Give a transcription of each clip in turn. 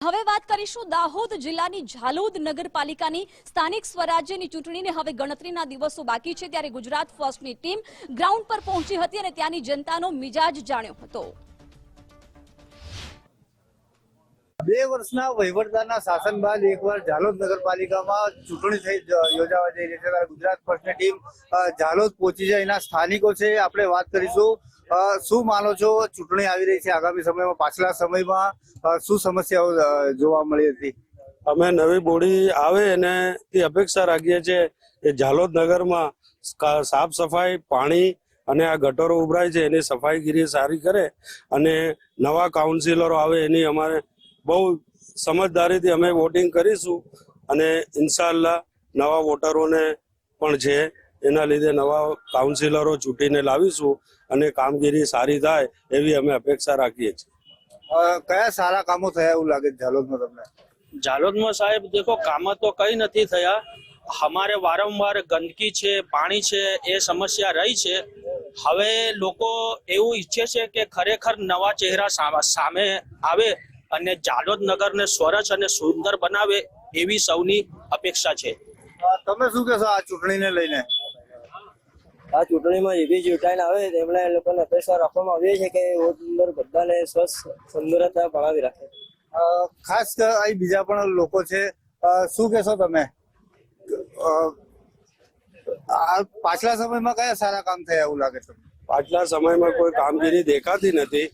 હવે વાત કરીશું દાહોદ જિલ્લાની ઝાલોદ નગરપાલિકાની સ્થાનિક સ્વરાજ્યની ચૂંટણીને હવે ગણતરીના દિવસો બાકી છે ત્યારે ગુજરાત ફર્સ્ટની ટીમ ગ્રાઉન્ડ પર પહોંચી હતી અને ત્યાંની જનતાનો મિજાજ જાણ્યો હતો। 2 વર્ષના વહીવટદારના શાસન બાદ એકવાર ઝાલોદ નગરપાલિકામાં ચૂંટણી યોજાવા જઈ રહી છે ત્યારે ગુજરાત ફર્સ્ટની ટીમ ઝાલોદ પહોંચી છે। એના સ્થાનિકો છે, આપણે વાત કરીશું। શું માનો છો, ચૂંટણી આવી રહી છે આગામી સમયમાં, પાછલા સમયમાં શું સમસ્યાઓ જોવા મળી હતી? અમે નવી બોડી આવે અને તે અપેક્ષા રાખીએ છીએ કે ઝાલોદ નગરમાં સાફ સફાઈ, પાણી અને આ ગટરો ઉભરાય છે એની સફાઈગીરી સારી કરે અને નવા કાઉન્સિલરો આવે એની અમારે બહુ સમજદારીથી અમે વોટિંગ કરીશું અને ઇન્શાઅલ્લાહ નવા વોટરોને પણ છે એના લીધે નવા કાઉન્સિલરો ચૂંટીને લાવીશું અને કામગીરી સારી થાય એવી અમે અપેક્ષા રાખીએ છીએ। કયા સારા કામો થયા એવું લાગે ઝાલોદમાં તમને? ઝાલોદમાં સાહેબ દેખો, કામ તો કઈ નથી થયા। અમારે વારંવાર ગંદકી છે, પાણી છે, એ સમસ્યા રહી છે। હવે લોકો એવું ઈચ્છે છે કે ખરેખર નવા ચહેરા સામે આવે અને ઝાલોદ નગરને સ્વચ્છ અને સુંદર બનાવે એવી સૌની અપેક્ષા છે। તમે શું કહેશો આ ચૂંટણીને લઈને? આ ચૂંટણીમાં એવી ચૂંટાઈને આવે તેમણે લોકોને અપેક્ષા રાખવામાં આવી છે કે વોટ નંબર બધાને સ્વચ્છ સુંદરતા ભણાવી રાખે। ખાસ અહીં બીજા પણ લોકો છે, શું કહેશો તમે? પાછલા સમયમાં કયા સારા કામ થયા એવું લાગે છે? પાછલા સમયમાં કોઈ કામગીરી દેખાતી નથી।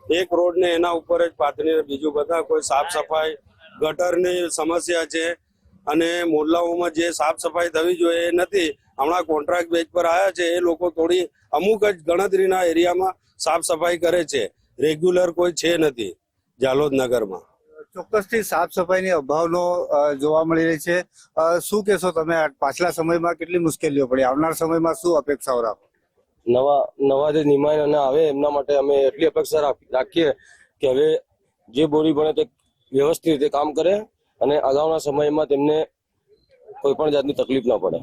એક રોડ ને એના ઉપર જ પાથરીને બીજું બધા કોઈ સાફ સફાઈ, ગટરની સમસ્યા છે અને મોહલ્લાઓમાં જે સાફ સફાઈ થવી જોઈએ એ નથી। હમણાં કોન્ટ્રાક્ટ બેઝ પર આવ્યા છે, એ લોકો થોડી અમુક જ ગણતરીના એરિયામાં સાફ સફાઈ કરે છે, રેગ્યુલર કોઈ છે નથી ઝાલોદ નગરમાં। ચોક્કસથી સાફ સફાઈની અભાવનો જોવા મળી રહી છે। શું કહેશો તમે, પાછલા સમયમાં કેટલી મુશ્કેલીઓ પડી, આવનાર સમયમાં શું અપેક્ષાઓ રાખો? નવા જે નિમાયનો આવે એમના માટે અમે એટલી અપેક્ષા રાખીએ કે હવે જે બોડી બને તે વ્યવસ્થિત રીતે કામ કરે અને અગાઉના સમયમાં તેમને કોઈ પણ જાતની તકલીફ ના પડે।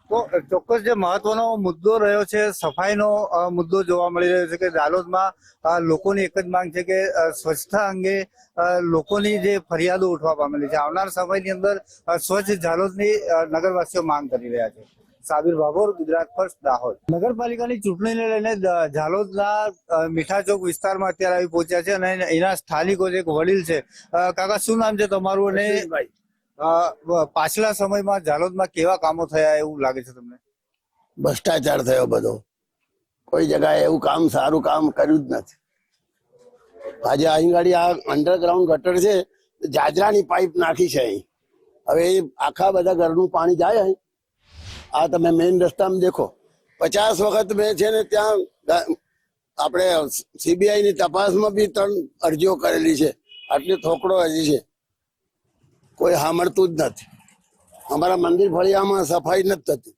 તો ચોક્કસ જે મહત્વનો મુદ્દો રહ્યો છે સફાઈનો મુદ્દો જોવા મળી રહ્યો છે કે ઝાલોદમાં લોકોની એક જ માંગ છે કે સ્વચ્છતા અંગે લોકોની જે ફરિયાદો ઉઠવા પામેલી છે, આવનાર સમયની અંદર સ્વચ્છ ઝાલોદની નગરવાસીઓ માંગ કરી રહ્યા છે। સાબિર ભાભોર, ગુજરાત ફર્સ્ટ, દાહોદ। નગરપાલિકાની ચૂંટણીને લઈને ઝાલોદના મીઠા ચોક વિસ્તારમાં અત્યારે આવી પહોંચ્યા છે અને એના સ્થાનિકો છે, એક વડીલ છે। કાકા, શું નામ છે તમારું અને પાછલા સમયમાં ઝાલોદમાં કેવા કામો થયા એવું લાગે છે તમને? ભ્રષ્ટાચાર થયો બધો, કોઈ જગ્યાએ એવું કામ સારું કામ કર્યું જ નથી। આજે અહીં ગાડી આ અંડરગ્રાઉન્ડ ગટર છે, જાજરાની પાઇપ નાખી છે અહીં, હવે આખા બધા ઘરનું પાણી જાય અહીં। આ તમે મેઇન રસ્તામાં દેખો, 50 વખત મેં છે ને ત્યાં આપણે CBI ની તપાસમાં બી 3 અરજીઓ કરેલી છે, આટલી થોકડો હજી છે, કોઈ સાંભળતું જ નથી। અમારા મંદિર ફળિયામાં સફાઈ નથી થતી।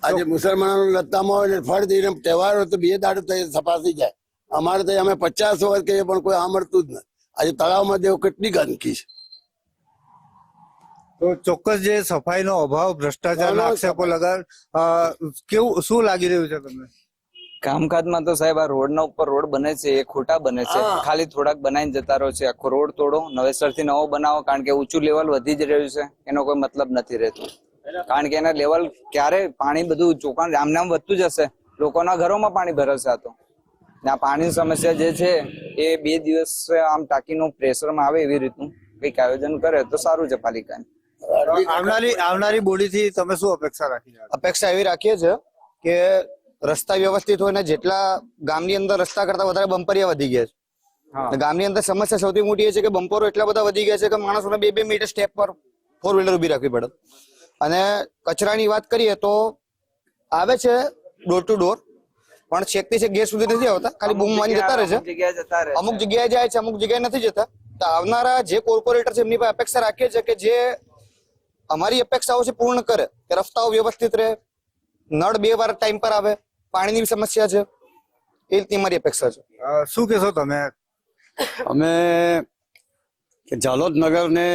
આજે મુસલમાનો લત્તામાં હોય ને ફળ દઈને તહેવાર હોય તો 2 દાડે સફા થઈ જાય, અમારે તો અમે 50 વખત કહીએ પણ કોઈ સાંભળતું જ નથી। આજે તળાવમાં દેવો કેટલી ગંદકી છે। તો ચોક્કસ જે સફાઈનો અભાવ, ભ્રષ્ટાચારના આક્ષેપો લગાડ, કેવું શું લાગી રહ્યું છે તમને? કામકાજમાં તો સાહેબ આ રોડના ઉપર રોડ બને છે એ ખોટા બને છે, ખાલી થોડાક બનાવીને જતા રહો છે। આખો રોડ તોડો, નવેસરથી નવો બનાવો, કારણ કે ઊંચું લેવલ વધી જ રહ્યું છે, એનો કોઈ મતલબ નથી રહેતો। કારણ કે એના લેવલ ક્યારે પાણી બધું ચોખ્ખા આમ નામ વધતું જશે, લોકોના ઘરોમાં પાણી ભરાશે। આ તો આ પાણીની સમસ્યા જે છે એ 2 દિવસ આમ ટાંકીનું પ્રેશરમાં આવે એવી રીતનું કંઈક આયોજન કરે તો સારું છે પાલિકાને। આવનારી બોડીથી તમે શું અપેક્ષા રાખી? અપેક્ષા એવી રાખીએ છીએ કે રસ્તા વ્યવસ્થિત હોય ને જેટલા ગામની અંદર રસ્તા કરતા વધારે બમ્પરિયા વધી ગયા છે। ગામની અંદર સમસ્યા સૌથી મોટી એ છે કે બમ્પરો એટલા બધા વધી ગયા છે કે માણસોને 2-2 મીટર સ્ટેપ પર 4 વ્હીલર ઉભી રાખવી પડે। અને કચરાની વાત કરીએ તો આવે છે ડોર ટુ ડોર, પણ છેકથી છેક ગેસ સુધી નથી આવતા, ખાલી બૂમ મારી જતા રહે છે। અમુક જગ્યાએ જાય છે, અમુક જગ્યાએ નથી જતા। તો આવનારા જે કોર્પોરેટર છે એમની પાસે અપેક્ષા રાખીએ છીએ કે જે અમારી અપેક્ષાઓ છે પૂર્ણ કરે, કે રસ્તાઓ વ્યવસ્થિત રહે, નળ 2 વાર ટાઈમ પર આવે, પાણીની સમસ્યા છે, એ રીતની અમારી અપેક્ષા છે। શું કહેશો તમે? અમે ઝાલોદ નગરને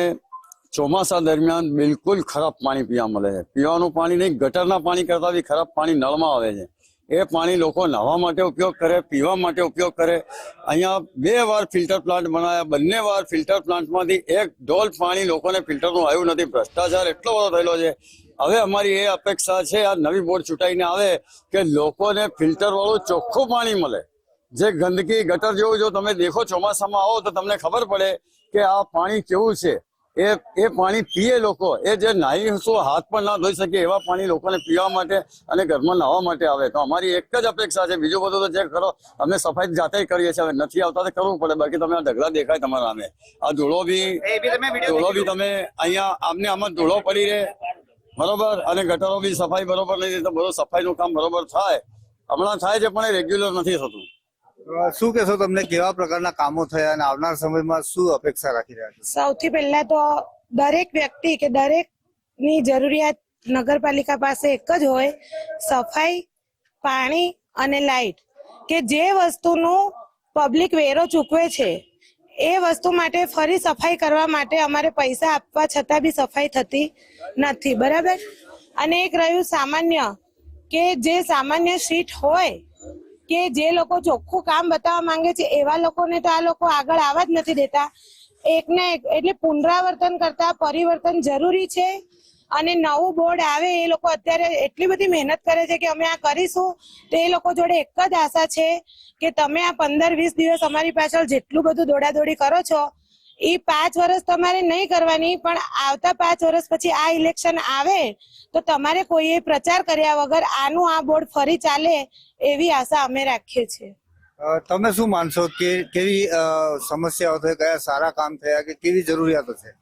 ચોમાસા દરમિયાન બિલકુલ ખરાબ પાણી પીવા મળે છે। પીવાનું પાણી નહીં, ગટરના પાણી કરતા બી ખરાબ પાણી નળમાં આવે છે, એ પાણી લોકો નહાવા માટે ઉપયોગ કરે, પીવા માટે ઉપયોગ કરે. અહીંયા 2 વાર ફિલ્ટર પ્લાન્ટ બનાવ્યા, બંને વાર ફિલ્ટર પ્લાન્ટમાંથી એક ઢોલ પાણી લોકોને ફિલ્ટરનું આવ્યું નથી. ભ્રષ્ટાચાર એટલો બધો થયેલો છે. હવે અમારી એ અપેક્ષા છે આ નવી બોર્ડ ચૂંટાઈને આવે કે લોકોને ફિલ્ટર વાળું ચોખ્ખું પાણી મળે. જે ગંદકી ગટર જેવું જો તમે દેખો ચોમાસામાં આવો તો તમને ખબર પડે કે આ પાણી કેવું છે. એ પાણી પીએ લોકો, એ જે નાહી શું હાથ પણ ના ધોઈ શકે એવા પાણી લોકોને પીવા માટે અને ઘરમાં નાહવા માટે આવે. તો અમારી એક જ અપેક્ષા છે, બીજું બધું તો જે કરો અમે સફાઈ જાતે કરીએ છીએ. હવે નથી આવતા તો કરવું પડે, બાકી તમે આ ઢગલા દેખાય તમારા સામે. આ ધૂળો બી તમે અહીંયા આમાં ધૂળો પડી રહે બરોબર, અને ગટરો બી સફાઈ બરોબર નહીં, તો બધું સફાઈનું કામ બરોબર થાય. હમણાં થાય છે પણ એ રેગ્યુલર નથી થતું. શું કહેશો, તમને કેવા પ્રકારના કામો થયા અને આવનાર સમયમાં શું અપેક્ષા રાખી રહ્યા છો? સૌથી પહેલા તો દરેક વ્યક્તિ કે દરેકની જરૂરિયાત નગરપાલિકા પાસે એક જ હોય, સફાઈ, પાણી અને લાઇટ. કે જે વસ્તુનું પબ્લિક વેરો ચૂકવે છે એ વસ્તુ માટે ફરી સફાઈ કરવા માટે અમારે પૈસા આપવા છતાં બી સફાઈ થતી નથી, બરાબર. અને એક રહ્યું સામાન્ય, કે જે સામાન્ય સીટ હોય કે જે લોકો ચોખ્ખું કામ બતાવવા માંગે છે એવા લોકોને તો આ લોકો આગળ આવવા જ નથી દેતા. એકને એક એટલે પુનરાવર્તન કરતા પરિવર્તન જરૂરી છે. અને નવું બોર્ડ આવે, એ લોકો અત્યારે એટલી બધી મહેનત કરે છે કે અમે આ કરીશું. તો એ લોકો જોડે એક જ આશા છે કે તમે આ 15-20 દિવસ અમારી પાછળ જેટલું બધું દોડાદોડી કરો છો એ 5 વર્ષ તમારે નહીં કરવાની, પણ આવતા 5 વર્ષ પછી આ ઇલેક્શન આવે તો તમારે કોઈએ પ્રચાર કર્યા વગર આનું આ બોર્ડ ફરી ચાલે એવી આશા અમે રાખીએ છીએ. તમે શું માનશો કે કેવી સમસ્યાઓ થઈ, કયા સારા કામ થયા કે કેવી જરૂરિયાતો છે?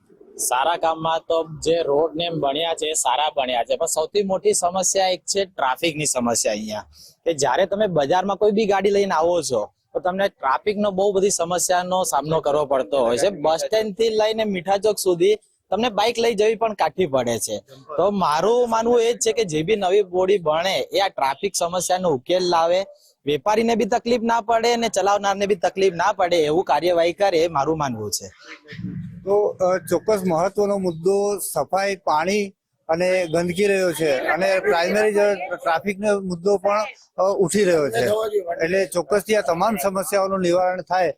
સારા કામમાં તો જે રોડ ને બન્યા છે સારા બન્યા છે, પણ સૌથી મોટી સમસ્યા એક છે ટ્રાફિકની સમસ્યા. અહીંયા કે જ્યારે તમે બજારમાં કોઈ બી ગાડી લઈને આવો છો તો તમને ટ્રાફિકનો બહુ બધી સમસ્યાનો સામનો કરવો પડતો હોય છે. બસ સ્ટેન્ડ થી લઈને મીઠા ચોક સુધી તમને બાઇક લઈ જવી પણ કાઠી પડે છે. તો મારું માનવું એ જ છે કે જે બી નવી બોડી બને એ આ ટ્રાફિક સમસ્યાનો ઉકેલ લાવે, વેપારીને બી તકલીફ ના પડે અને ચલાવનારને બી તકલીફ ના પડે એવું કાર્યવાહી કરે એ મારું માનવું છે. તો ચોક્કસ મહત્વનો મુદ્દો સફાઈ, પાણી અને ગંદકી રહ્યો છે, અને પ્રાઇમરી ટ્રાફિકનો મુદ્દો પણ ઉઠી રહ્યો છે. એટલે ચોક્કસથી આ તમામ સમસ્યાઓનું નિવારણ થાય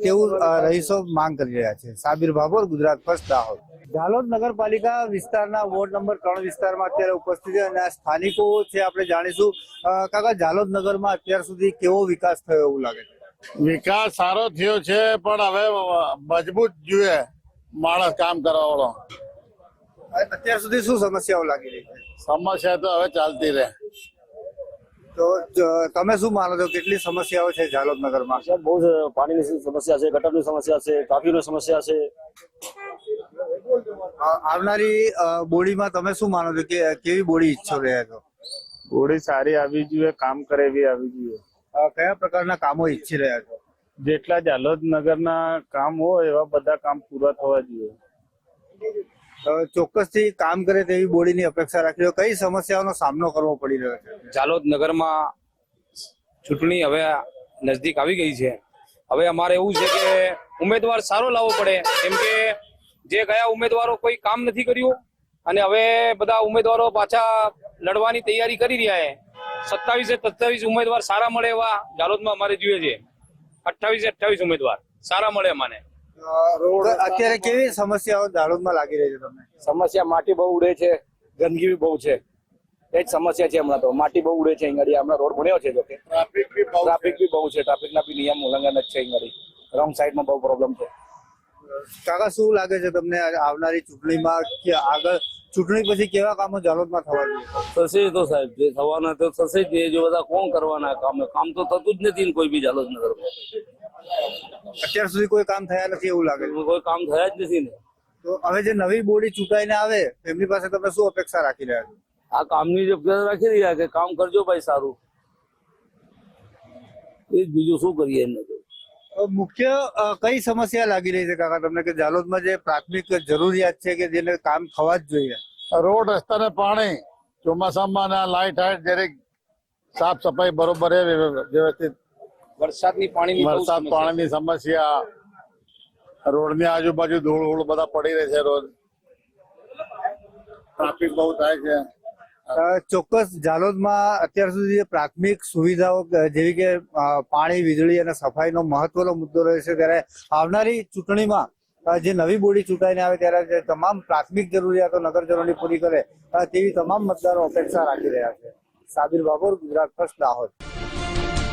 તેવું રહીશો માંગ કરી રહ્યા છે. સાબિર ભાભોર, ગુજરાત ફર્સ્ટ, દાહોદ. ઝાલોદ નગરપાલિકા વિસ્તારના વોર્ડ નંબર 3 વિસ્તારમાં અત્યારે ઉપસ્થિત છે અને આ સ્થાનિકો છે, આપણે જાણીશું. કાકા, ઝાલોદ નગરમાં અત્યાર સુધી કેવો વિકાસ થયો એવું લાગે છે? વિકાસ સારો થયો છે, પણ હવે મજબૂત જોઈએ માણસ કામ કરવા વાળો. અત્યાર સુધી શું સમસ્યાઓ લાગી રહી છે? સમસ્યા તો હવે ચાલતી રહે. તો તમે શું માનો છો, કેટલી સમસ્યાઓ છે ઝાલોદ નગરમાં? બહુ પાણીની સમસ્યા છે, ગટરની સમસ્યા છે, ટ્રાફિકની સમસ્યા છે. આવનારી બોડીમાં તમે શું માનો છો કે કેવી બોડી ઈચ્છો રહ્યા છો? બોડી સારી આવી જોઈએ, કામ કરે એવી આવી જોઈએ. કયા પ્રકારના કામો ઈચ્છી રહ્યા છો? જેટલા ઝાલોદ નગરના કામ હોય એવા બધા કામ પૂરા થવા જોઈએ. ચોક્કસથી કામ કરે તેવી બોડીની અપેક્ષા રાખી રહ્યો. કઈ સમસ્યાઓનો સામનો કરવો પડી રહ્યો છે? ઝાલોદ નગરમાં ચૂંટણી હવે નજદીક આવી ગઈ છે. હવે અમારે એવું છે કે ઉમેદવાર સારો લાવવો પડે, કેમ કે જે ગયા ઉમેદવારો કોઈ કામ નથી કર્યું અને હવે બધા ઉમેદવારો પાછા લડવાની તૈયારી કરી રહ્યા છે. 27 ઉમેદવાર સારા મળે એવા ઝાલોદમાં અમારે જોઈએ છે. 28 ઉમેદવાર સારા મળે અમને. અત્યારે કેવી સમસ્યાઓ ઝાલોદમાં લાગી રહી છે તમને? સમસ્યા માટી બહુ ઉડે છે, ગંદકી બહુ છે, એ જ સમસ્યા છે. હમણાં તો માટી બહુ ઉડે છે. અહીંયા હમણાં રોડ બન્યો છે, જોકે ટ્રાફિક બી બહુ છે. ટ્રાફિકના બી નિયમ ઉલ્લંઘન જ છે. અહીંયા રોંગ સાઈડમાં બહુ પ્રોબ્લેમ છે. કાકા, શું લાગે છે તમને આવનારી ચૂંટણીમાં કે આગળ ચૂંટણી પછી કેવા કામો ઝાલોદમાં થવા જોઈએ? થશે તો સાહેબ, જે થવાના તો થશે જ. જો બધા કોણ કરવાના કામ તો થતું જ નથી કોઈ બી ઝાલોદ નગરમાં. અત્યાર સુધી કોઈ કામ થયા નથી એવું લાગે છે? કોઈ કામ થયા જ નથી ને. તો હવે જે નવી બોડી ચૂંટાઈને આવે એમની પાસે તમે શું અપેક્ષા રાખી રહ્યા છો? આ કામની જે અપેક્ષા રાખી રહ્યા કે કામ કરજો ભાઈ સારું. એ બીજું શું કરીએ એમને? તો મુખ્ય કઈ સમસ્યા લાગી રહી છે કાકા તમને કે ઝાલોદમાં જે પ્રાથમિક જરૂરિયાત છે કે જેને કામ થવા જ જોઈએ? રોડ, રસ્તા ને પાણી. ચોમાસામાં લાઇટ હાઇટ દરેક સાફ સફાઈ બરોબર વ્યવસ્થિત. વરસાદ પાણીની સમસ્યા, રોડની આજુબાજુ ધૂળ બધા પડી રહે છે રોજ. ટ્રાફિક બહુ થાય છે ચોક્કસ ઝાલોદમાં અત્યાર સુધી જે પ્રાથમિક સુવિધાઓ જેવી કે પાણી, વીજળી અને સફાઈનો મહત્વનો મુદ્દો રહ્યો છે, ત્યારે આવનારી ચૂંટણીમાં જે નવી બોડી ચૂંટાઈને આવે ત્યારે જે તમામ પ્રાથમિક જરૂરિયાતો નગરજનોની પૂરી કરે તેવી તમામ મતદારો અપેક્ષા રાખી રહ્યા છે. સાબિર બાબોર, ગુજરાત ફર્સ્ટ, દાહોદ.